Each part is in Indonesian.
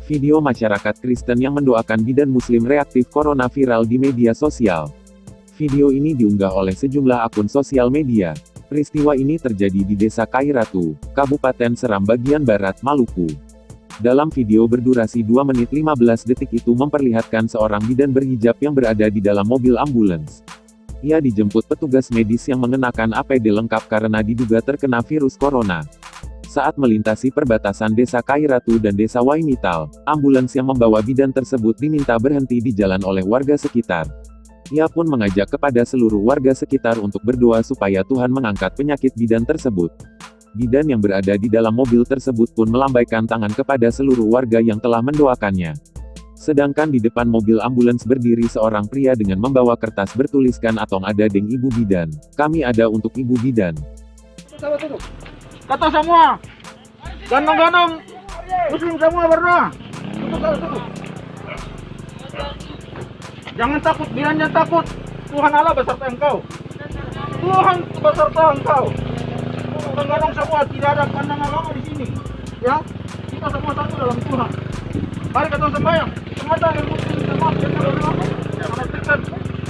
Video masyarakat Kristen yang mendoakan bidan Muslim reaktif corona viral di media sosial. Video ini diunggah oleh sejumlah akun sosial media. Peristiwa ini terjadi di Desa Kairatu, Kabupaten Seram bagian Barat, Maluku. Dalam video berdurasi 2 menit 15 detik itu memperlihatkan seorang bidan berhijab yang berada di dalam mobil ambulans. Ia dijemput petugas medis yang mengenakan APD lengkap karena diduga terkena virus corona. Saat melintasi perbatasan Desa Kairatu dan Desa Waimital, ambulans yang membawa bidan tersebut diminta berhenti di jalan oleh warga sekitar. Ia pun mengajak kepada seluruh warga sekitar untuk berdoa supaya Tuhan mengangkat penyakit bidan tersebut. Bidan yang berada di dalam mobil tersebut pun melambaikan tangan kepada seluruh warga yang telah mendoakannya. Sedangkan di depan mobil ambulans berdiri seorang pria dengan membawa kertas bertuliskan "Atong ada deng ibu bidan, kami ada untuk ibu bidan." Kata semua, gandong-gandong, muslim semua berdoa. Jangan takut, bidan jangan takut. Tuhan Allah beserta engkau. Tuhan beserta engkau. Gandong-gandong semua, tidak ada pandang agama di sini. Ya, kita semua satu dalam Tuhan. Mari kita sembahyang. Semata yang muslim semua kita berdoa.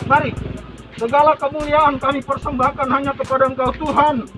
Mari, segala kemuliaan kami persembahkan hanya kepada engkau Tuhan.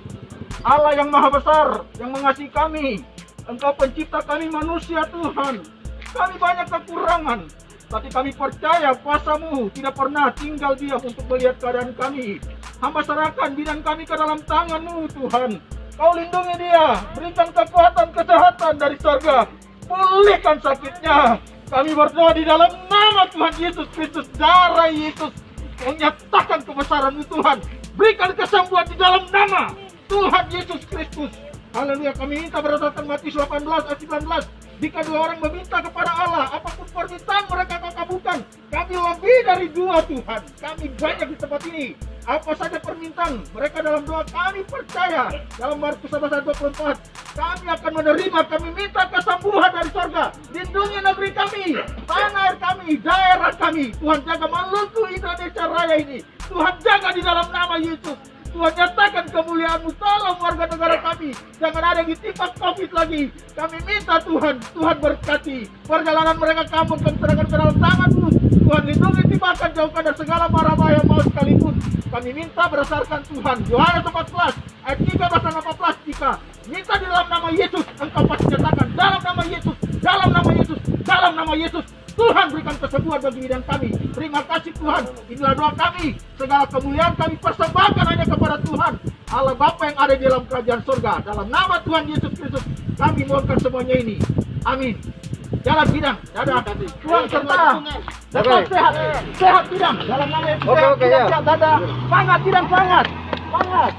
Allah yang maha besar, yang mengasihi kami. Engkau pencipta kami manusia Tuhan. Kami banyak kekurangan, tapi kami percaya kuasa-Mu tidak pernah tinggal diam untuk melihat keadaan kami. Hamba serahkan bidan kami ke dalam tangan-Mu Tuhan. Kau lindungi dia, berikan kekuatan kesehatan dari surga. Pulihkan sakitnya. Kami berdoa di dalam nama Tuhan Yesus Kristus, darah Yesus menyatakan kebesaran-Mu Tuhan. Berikan kesembuhan di dalam nama Tuhan Yesus Kristus. Haleluya. Kami minta berdasarkan Matius 18 ayat 19. Jika dua orang meminta kepada Allah, apapun permintaan mereka Kau kabulkan. Kami lebih dari dua Tuhan. Kami banyak di tempat ini. Apa saja permintaan mereka dalam doa, kami percaya. Dalam Markus 11:24, kami akan menerima. Kami minta kesembuhan dari surga. Lindungi negeri kami, tanah air kami, daerah kami. Tuhan jaga Maluku Indonesia Raya ini. Tuhan jaga di dalam nama Yesus. Tuhan nyatakan kemuliaan-Mu, tolong warga negara kami. Jangan ada yang ditimpa COVID lagi. Kami minta Tuhan, Tuhan berkati. Perjalanan mereka kamu kami serahkan ke dalam tangan-Mu. Tuhan lindungi, timbakan, jauhkan dari segala mara bahaya maut sekalipun. Kami minta berdasarkan Tuhan. Yohanes 14 ayat 13 dan 14. Jika minta di dalam nama Yesus, Engkau pasti nyatakan. Dalam nama Yesus, dalam nama Yesus, dalam nama Yesus. Tuhan berikan kesembuhan bagi bidan kami. Terima kasih Tuhan. Inilah doa kami. Segala kemuliaan kami persembahkan hanya kepada Tuhan Allah Bapa yang ada di dalam kerajaan surga. Dalam nama Tuhan Yesus Kristus kami mohonkan semuanya ini. Amin. Jalan bidang. Dadah. Tuhan serta. Tetap sehat. Sehat bidang. Dalam nama Yesus. Sehat. Dadah. Semangat bidang, semangat. Semangat.